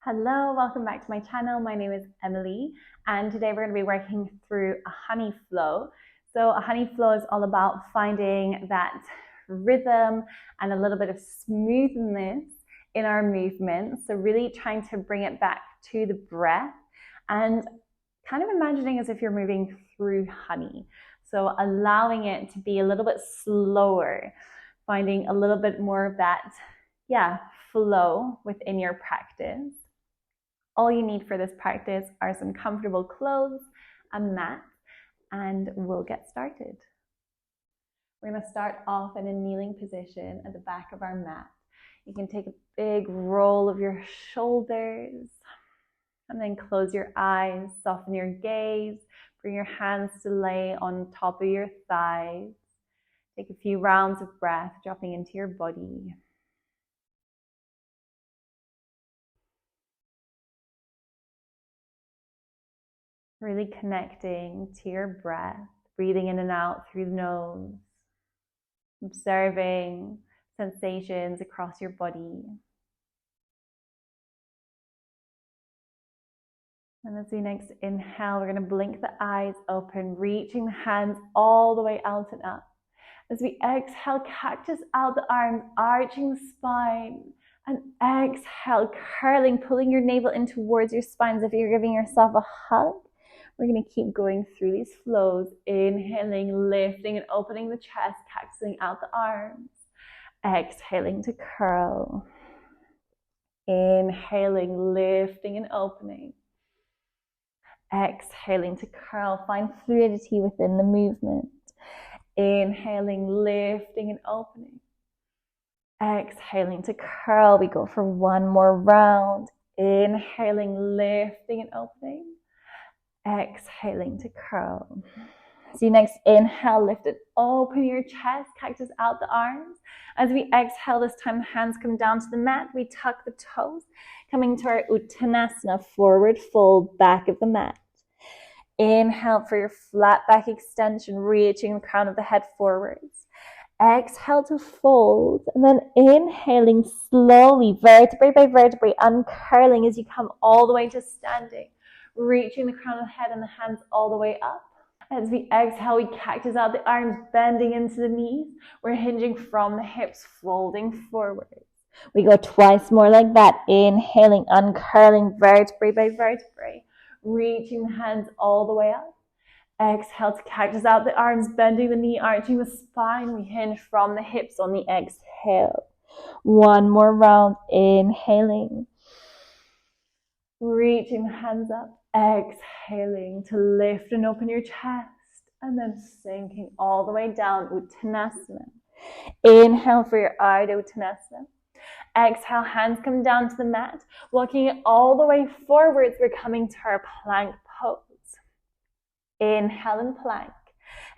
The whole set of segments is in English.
Hello, welcome back to my channel. My name is Emilie, and today we're going to be working through a honey flow. So a honey flow is all about finding that rhythm and a little bit of smoothness in our movements. So really trying to bring it back to the breath and kind of imagining as if you're moving through honey. So allowing it to be a little bit slower, finding a little bit more of that, flow within your practice. All you need for this practice are some comfortable clothes, a mat, and we'll get started. We're going to start off in a kneeling position at the back of our mat. You can take a big roll of your shoulders and then close your eyes, soften your gaze, bring your hands to lay on top of your thighs. Take a few rounds of breath, dropping into your body. Really connecting to your breath, breathing in and out through the nose, observing sensations across your body. And as we next inhale, we're going to blink the eyes open, reaching the hands all the way out and up. As we exhale, cactus out the arms, arching the spine. And exhale, curling, pulling your navel in towards your spine as if you're giving yourself a hug. We're going to keep going through these flows, inhaling, lifting and opening the chest, cactusing out the arms. Exhaling to curl. Inhaling, lifting and opening. Exhaling to curl. Find fluidity within the movement. Inhaling, lifting and opening. Exhaling to curl. We go for one more round. Inhaling, lifting and opening. Exhaling to curl. So you next inhale, lift it, open your chest, cactus out the arms. As we exhale this time, hands come down to the mat. We tuck the toes, coming to our Uttanasana, forward fold, back of the mat. Inhale for your flat back extension, reaching the crown of the head forwards. Exhale to fold, and then inhaling slowly, vertebrae by vertebrae, uncurling as you come all the way to standing. Reaching the crown of the head and the hands all the way up. As we exhale, we cactus out the arms, bending into the knees. We're hinging from the hips, folding forwards. We go twice more like that. Inhaling, uncurling, vertebrae by vertebrae. Reaching the hands all the way up. Exhale to cactus out the arms, bending the knee, arching the spine. We hinge from the hips on the exhale. One more round. Inhaling. Reaching the hands up. Exhaling to lift and open your chest, and then sinking all the way down, Uttanasana. Inhale for your Ardha Uttanasana. Exhale, hands come down to the mat, walking it all the way forwards. We're coming to our plank pose. Inhale and plank.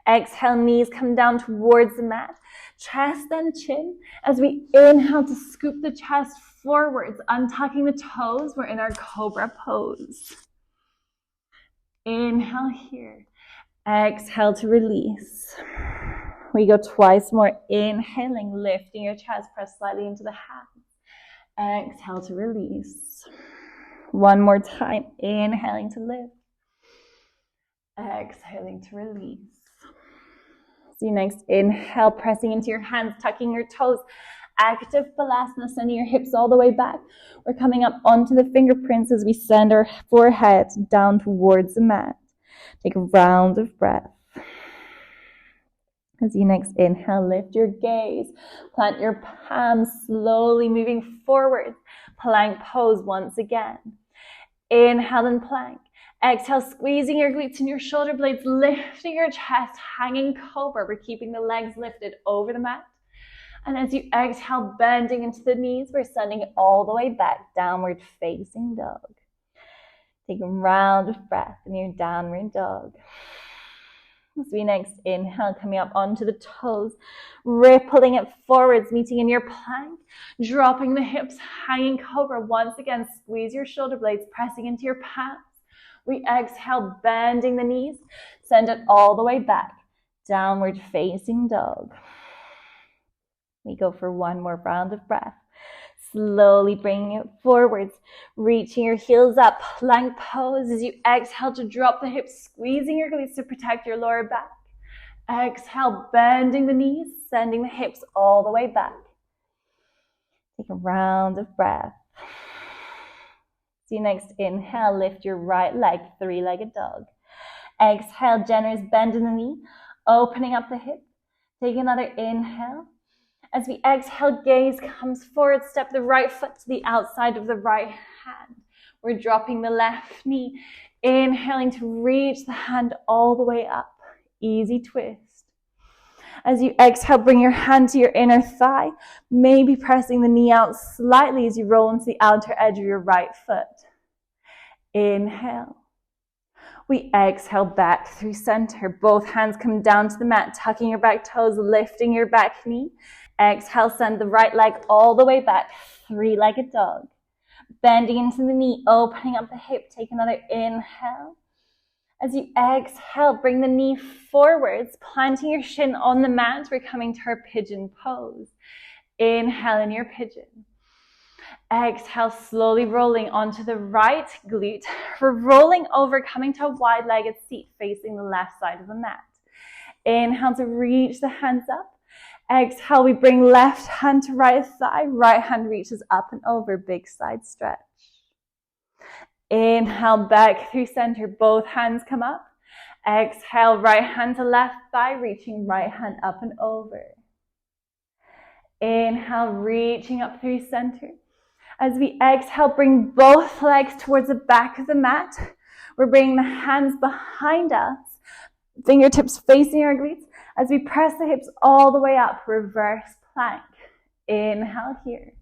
Exhale, knees come down towards the mat, chest and chin. As we inhale to scoop the chest forwards, untucking the toes, we're in our cobra pose. Inhale here. Exhale to release. We go twice more. Inhaling, lifting your chest, press slightly into the hands. Exhale to release. One more time. Inhaling to lift. Exhaling to release. So you next inhale, pressing into your hands, tucking your toes. Active Balasana, sending your hips all the way back. We're coming up onto the fingerprints as we send our forehead down towards the mat. Take a round of breath. As you next inhale, lift your gaze. Plant your palms, slowly moving forward. Plank pose once again. Inhale and plank. Exhale, squeezing your glutes and your shoulder blades, lifting your chest, hanging cobra. We're keeping the legs lifted over the mat. And as you exhale, bending into the knees, we're sending it all the way back, downward facing dog. Take a round of breath in your downward dog. As we next inhale, coming up onto the toes, rippling it forwards, meeting in your plank, dropping the hips, hanging cobra. Once again, squeeze your shoulder blades, pressing into your palms. We exhale, bending the knees, send it all the way back, downward facing dog. We go for one more round of breath. Slowly bringing it forwards, reaching your heels up, plank pose as you exhale to drop the hips, squeezing your glutes to protect your lower back. Exhale, bending the knees, sending the hips all the way back. Take a round of breath. So next inhale, lift your right leg, three-legged dog. Exhale, generous bend in the knee, opening up the hip. Take another inhale. As we exhale, gaze comes forward, step the right foot to the outside of the right hand. We're dropping the left knee, inhaling to reach the hand all the way up. Easy twist. As you exhale, bring your hand to your inner thigh, maybe pressing the knee out slightly as you roll into the outer edge of your right foot. Inhale. We exhale back through center. Both hands come down to the mat, tucking your back toes, lifting your back knee. Exhale, send the right leg all the way back, three-legged dog. Bending into the knee, opening up the hip. Take another inhale. As you exhale, bring the knee forwards, planting your shin on the mat. We're coming to our pigeon pose. Inhale in your pigeon. Exhale, slowly rolling onto the right glute. We're rolling over, coming to a wide-legged seat facing the left side of the mat. Inhale to reach the hands up. Exhale, we bring left hand to right thigh. Right hand reaches up and over, big side stretch. Inhale, back through center. Both hands come up. Exhale, right hand to left thigh, reaching right hand up and over. Inhale, reaching up through center. As we exhale, bring both legs towards the back of the mat. We're bringing the hands behind us, fingertips facing our glutes. As we press the hips all the way up, reverse plank. Inhale here.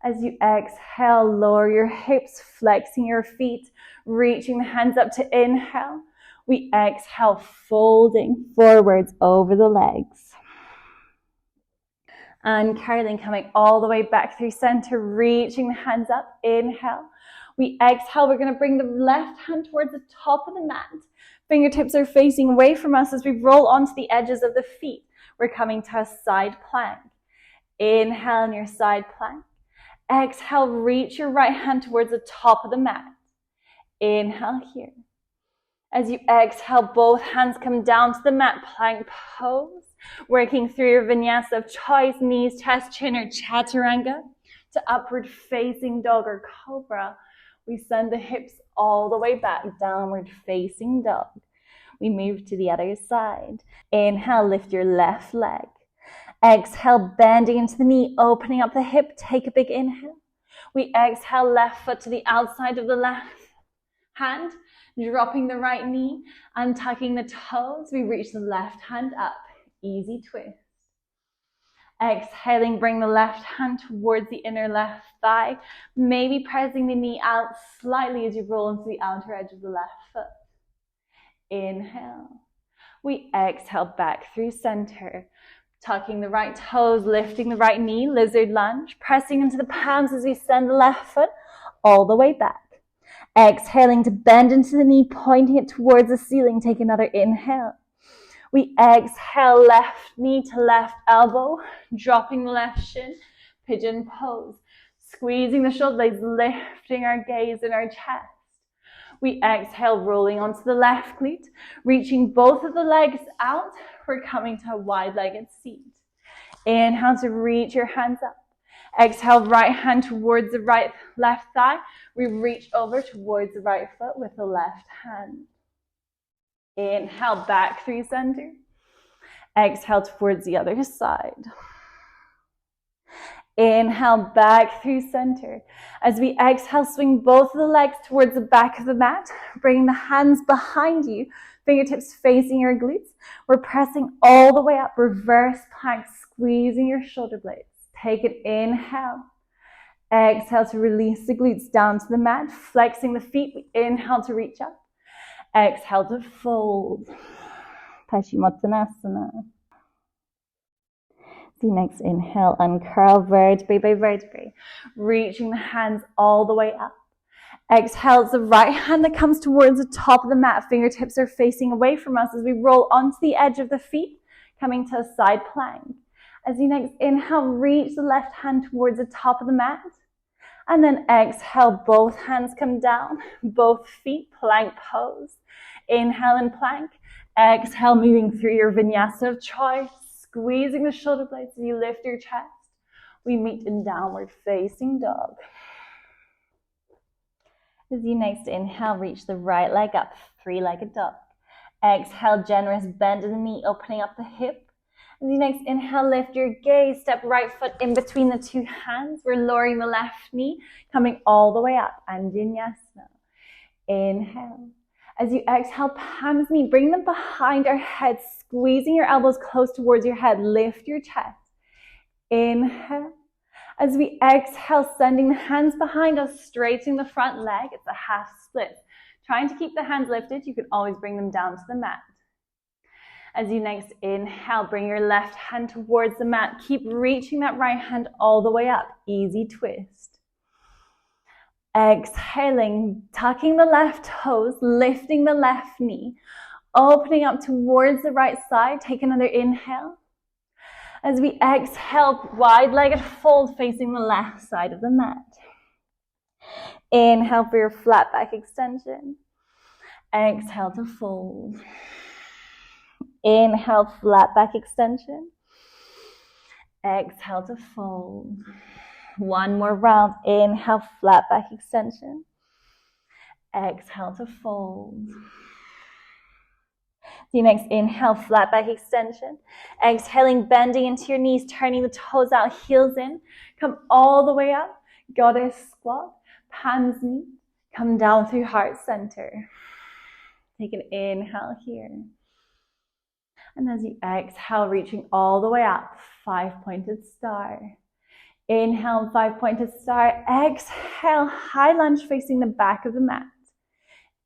As you exhale, lower your hips, flexing your feet, reaching the hands up to inhale. We exhale, folding forwards over the legs. And curling, coming all the way back through center, reaching the hands up. Inhale. We exhale, we're going to bring the left hand towards the top of the mat. Fingertips are facing away from us as we roll onto the edges of the feet. We're coming to a side plank. Inhale in your side plank. Exhale, reach your right hand towards the top of the mat. Inhale here. As you exhale, both hands come down to the mat, plank pose. Working through your vinyasa of choice, knees, chest, chin, or chaturanga to upward facing dog or cobra. We send the hips all the way back, downward facing dog. We move to the other side. Inhale, lift your left leg. Exhale, bending into the knee, opening up the hip. Take a big inhale. We exhale, left foot to the outside of the left hand, dropping the right knee and tucking the toes. We reach the left hand up. Easy twist. Exhaling, bring the left hand towards the inner left thigh, maybe pressing the knee out slightly as you roll into the outer edge of the left foot. Inhale. We exhale back through center, tucking the right toes, lifting the right knee, lizard lunge, pressing into the palms as we send the left foot all the way back. Exhaling to bend into the knee, pointing it towards the ceiling. Take another inhale. We exhale, left knee to left elbow, dropping the left shin, pigeon pose. Squeezing the shoulder blades, lifting our gaze in our chest. We exhale, rolling onto the left glute, reaching both of the legs out. We're coming to a wide-legged seat. Inhale to reach your hands up. Exhale, right hand towards the left thigh. We reach over towards the right foot with the left hand. Inhale, back through center. Exhale towards the other side. Inhale, back through center. As we exhale, swing both of the legs towards the back of the mat, bringing the hands behind you, fingertips facing your glutes. We're pressing all the way up, reverse plank, squeezing your shoulder blades. Take an inhale. Exhale to release the glutes down to the mat, flexing the feet. We inhale to reach up. Exhale to fold. Paschimottanasana. The next inhale, uncurl vertebrae by vertebrae, reaching the hands all the way up. Exhale, it's the right hand that comes towards the top of the mat. Fingertips are facing away from us as we roll onto the edge of the feet, coming to a side plank. As you next inhale, reach the left hand towards the top of the mat. And then exhale, both hands come down, both feet, plank pose. Inhale in plank. Exhale, moving through your vinyasa of choice, squeezing the shoulder blades as you lift your chest. We meet in downward facing dog. As you next inhale, reach the right leg up, three-legged dog. Exhale, generous bend in the knee, opening up the hip. As you next inhale, lift your gaze, step right foot in between the two hands. We're lowering the left knee, coming all the way up, and Vinyasa. Inhale. As you exhale, palms meet, bring them behind our head, squeezing your elbows close towards your head, lift your chest. Inhale. As we exhale, sending the hands behind us, straightening the front leg. It's a half split. Trying to keep the hands lifted, you can always bring them down to the mat. As you next inhale, bring your left hand towards the mat. Keep reaching that right hand all the way up. Easy twist. Exhaling, tucking the left toes, lifting the left knee, opening up towards the right side. Take another inhale. As we exhale, wide-legged fold facing the left side of the mat. Inhale for your flat back extension. Exhale to fold. Inhale, flat back extension. Exhale to fold. One more round. Inhale, flat back extension. Exhale to fold. The next inhale, flat back extension. Exhaling, bending into your knees, turning the toes out, heels in. Come all the way up. Goddess squat. Palms meet. Come down through heart center. Take an inhale here. And as you exhale, reaching all the way up, five-pointed star. Inhale, five-pointed star. Exhale, high lunge facing the back of the mat.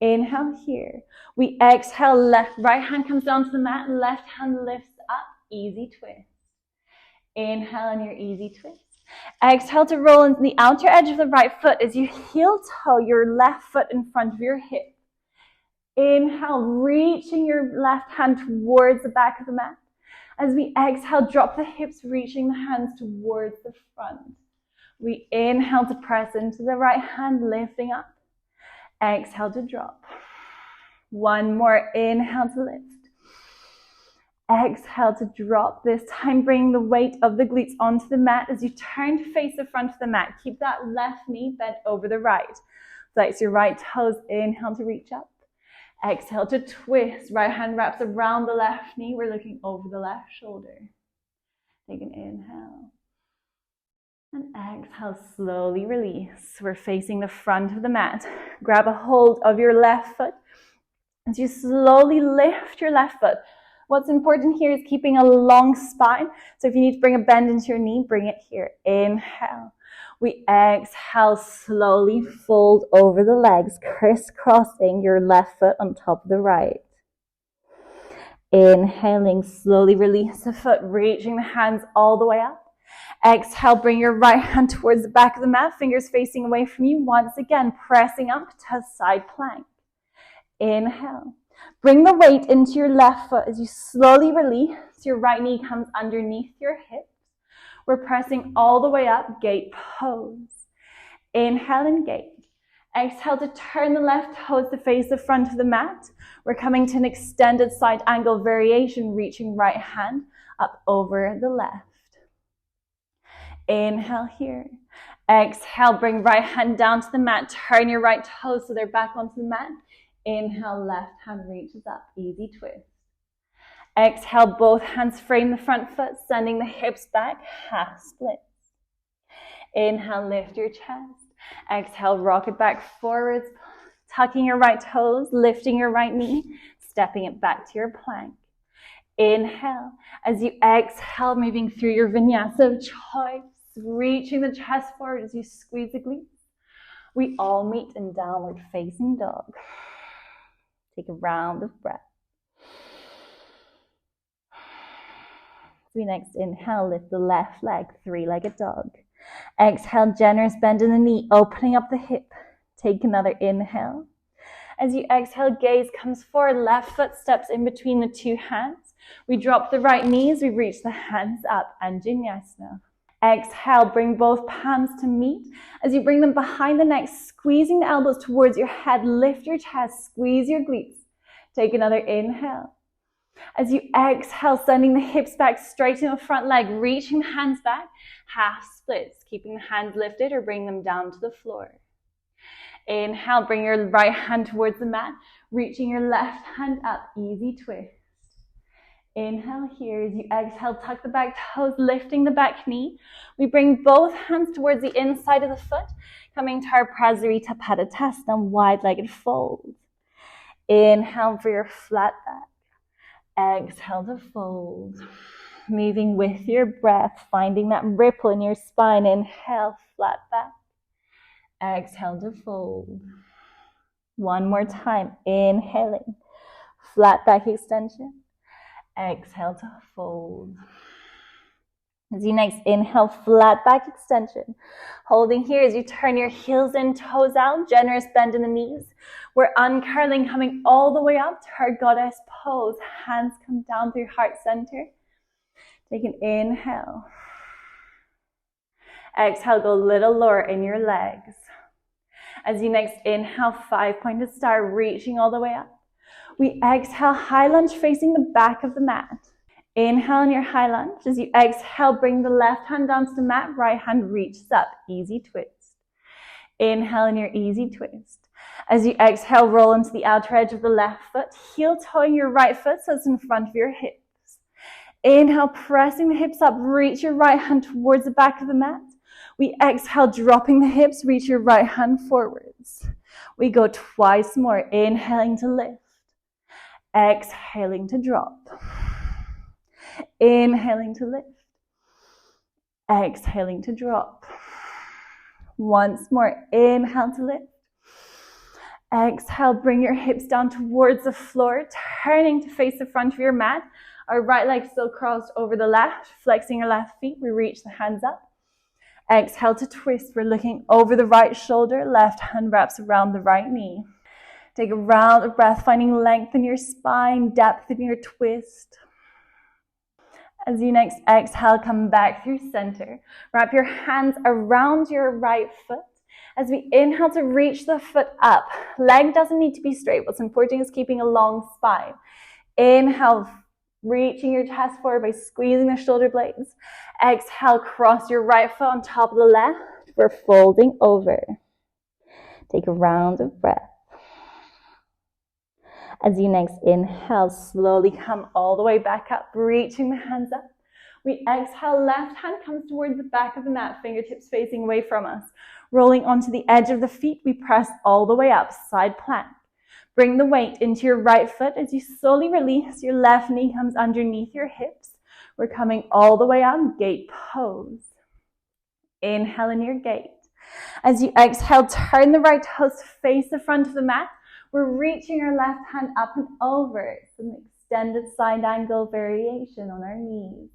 Inhale here. We exhale, right hand comes down to the mat, left hand lifts up, easy twist. Inhale on your easy twist. Exhale to roll into the outer edge of the right foot as you heel toe your left foot in front of your hip. Inhale, reaching your left hand towards the back of the mat. As we exhale, drop the hips, reaching the hands towards the front. We inhale to press into the right hand, lifting up. Exhale to drop. One more, inhale to lift. Exhale to drop. This time bring the weight of the glutes onto the mat as you turn to face the front of the mat. Keep that left knee bent over the right. Flex your right toes, inhale to reach up. Exhale to twist. Right hand wraps around the left knee. We're looking over the left shoulder. Take an inhale. And exhale, slowly release. We're facing the front of the mat. Grab a hold of your left foot as you slowly lift your left foot. What's important here is keeping a long spine. So if you need to bring a bend into your knee, bring it here. Inhale. We exhale, slowly fold over the legs, crisscrossing your left foot on top of the right. Inhaling, slowly release the foot, reaching the hands all the way up. Exhale, bring your right hand towards the back of the mat, fingers facing away from you. Once again, pressing up to side plank. Inhale. Bring the weight into your left foot as you slowly release. Your right knee comes underneath your hips. We're pressing all the way up, gate pose. Inhale and gate. Exhale to turn the left toes to face the front of the mat. We're coming to an extended side angle variation, reaching right hand up over the left. Inhale here. Exhale, bring right hand down to the mat. Turn your right toes so they're back onto the mat. Inhale, left hand reaches up. Easy twist. Exhale, both hands frame the front foot, sending the hips back, half split. Inhale, lift your chest. Exhale, rock it back forwards, tucking your right toes, lifting your right knee, stepping it back to your plank. Inhale. As you exhale, moving through your vinyasa of choice, reaching the chest forward as you squeeze the glutes. We all meet in downward facing dog. Take a round of breath. We next inhale, lift the left leg, three-legged dog. Exhale, generous bend in the knee, opening up the hip. Take another inhale. As you exhale, gaze comes forward, left foot steps in between the two hands. We drop the right knees, we reach the hands up and Vinyasa. Exhale, bring both palms to meet. As you bring them behind the neck, squeezing the elbows towards your head, lift your chest, squeeze your glutes. Take another inhale. As you exhale, sending the hips back, straightening the front leg, reaching the hands back, half splits, keeping the hands lifted or bring them down to the floor. Inhale, bring your right hand towards the mat, reaching your left hand up, easy twist. Inhale here. As you exhale, tuck the back toes, lifting the back knee. We bring both hands towards the inside of the foot, coming to our Prasarita Padottanasana, wide-legged fold. Inhale for your flat back. Exhale to fold. Moving with your breath, finding that ripple in your spine. Inhale, flat back. Exhale to fold. One more time. Inhaling, flat back extension. Exhale to fold. As you next inhale, flat back extension. Holding here as you turn your heels in, toes out, generous bend in the knees. We're uncurling, coming all the way up to our goddess pose. Hands come down through heart center. Take an inhale. Exhale, go a little lower in your legs. As you next inhale, 5-pointed star, reaching all the way up. We exhale, high lunge facing the back of the mat. Inhale in your high lunge. As you exhale, bring the left hand down to the mat, right hand reaches up, easy twist. Inhale in your easy twist. As you exhale, roll into the outer edge of the left foot, heel toeing your right foot so it's in front of your hips. Inhale, pressing the hips up, reach your right hand towards the back of the mat. We exhale, dropping the hips, reach your right hand forwards. We go twice more, inhaling to lift. Exhaling to drop. Inhaling to lift. Exhaling to drop. Once more, inhale to lift. Exhale, bring your hips down towards the floor, turning to face the front of your mat. Our right leg still crossed over the left, flexing your left feet. We reach the hands up. Exhale to twist. We're looking over the right shoulder. Left hand wraps around the right knee. Take a round of breath, finding length in your spine, depth in your twist. As you next exhale, come back through center. Wrap your hands around your right foot. As we inhale to reach the foot up. Leg doesn't need to be straight. What's important is keeping a long spine. Inhale, reaching your chest forward by squeezing the shoulder blades. Exhale, cross your right foot on top of the left. We're folding over. Take a round of breath. As you next inhale, slowly come all the way back up, reaching the hands up. We exhale, left hand comes towards the back of the mat, fingertips facing away from us. Rolling onto the edge of the feet, we press all the way up, side plank. Bring the weight into your right foot. As you slowly release, your left knee comes underneath your hips. We're coming all the way up, gate pose. Inhale in your gate. As you exhale, turn the right toes to face the front of the mat. We're reaching your left hand up and over. Some extended side angle variation on our knees.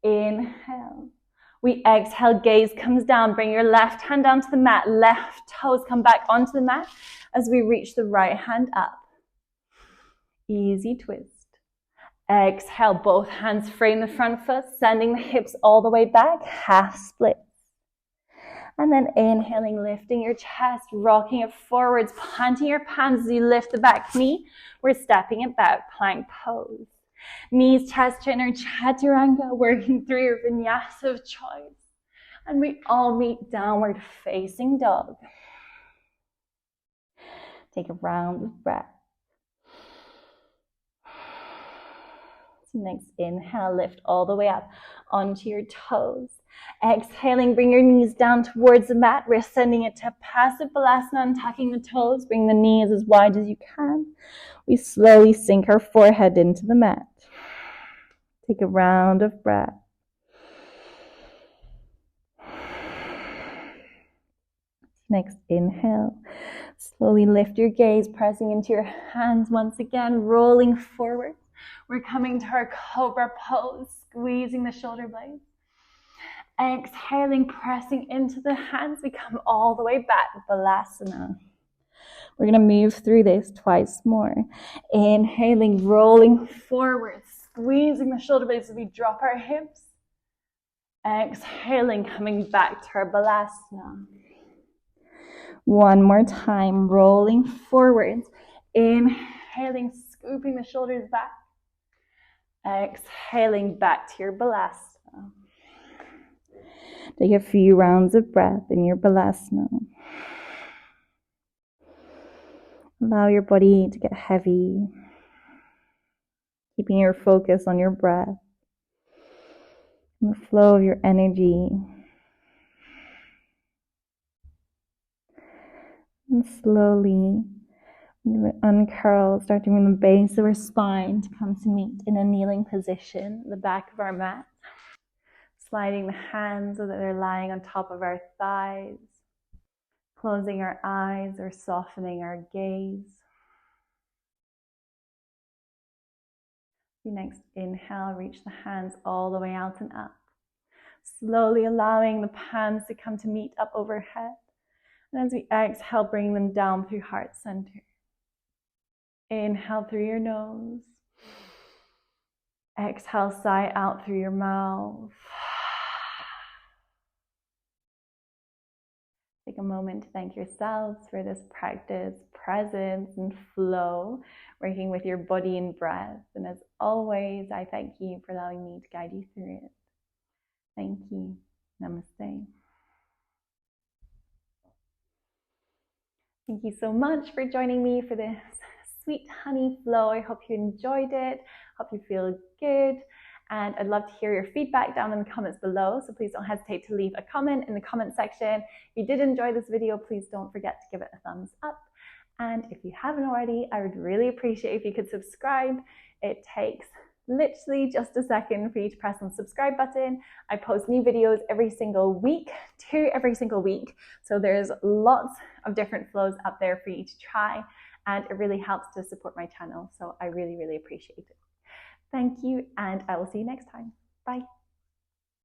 Inhale. We exhale, gaze comes down. Bring your left hand down to the mat. Left toes come back onto the mat as we reach the right hand up. Easy twist. Exhale, both hands frame the front foot, sending the hips all the way back, half split. And then inhaling, lifting your chest, rocking it forwards, planting your palms as you lift the back knee. We're stepping it back, plank pose. Knees, chest, chin, or chaturanga, working through your vinyasa of choice. And we all meet downward facing dog. Take a round of breath. So next inhale, lift all the way up onto your toes. Exhaling, bring your knees down towards the mat. We're sending it to passive balasana and tucking the toes. Bring the knees as wide as you can. We slowly sink our forehead into the mat. Take a round of breath. Next inhale. Slowly lift your gaze, pressing into your hands once again, rolling forward. We're coming to our cobra pose, squeezing the shoulder blades. Exhaling, pressing into the hands, we come all the way back, balasana. We're going to move through this twice more. Inhaling, rolling forward, squeezing the shoulder blades as we drop our hips. Exhaling, coming back to our balasana. One more time, rolling forwards. Inhaling, scooping the shoulders back. Exhaling back to your balasana. Take a few rounds of breath in your balasana. Allow your body to get heavy, keeping your focus on your breath and the flow of your energy. And slowly uncurl, starting from the base of our spine to come to meet in a kneeling position, the back of our mat. Sliding the hands so that they're lying on top of our thighs. Closing our eyes or softening our gaze. The next inhale, reach the hands all the way out and up. Slowly allowing the palms to come to meet up overhead. And as we exhale, bring them down through heart center. Inhale through your nose. Exhale, sigh out through your mouth. Take a moment to thank yourselves for this practice, presence, and flow, working with your body and breath. And as always, I thank you for allowing me to guide you through it. Thank you. Namaste. Thank you so much for joining me for this sweet honey flow. I hope you enjoyed it. Hope you feel good. And I'd love to hear your feedback down in the comments below. So please don't hesitate to leave a comment in the comment section. If you did enjoy this video, please don't forget to give it a thumbs up. And if you haven't already, I would really appreciate if you could subscribe. It takes literally just a second for you to press on the subscribe button. I post new videos every single week, 2 every single week. So there's lots of different flows up there for you to try. And it really helps to support my channel. So I really, really appreciate it. Thank you, and I will see you next time. Bye.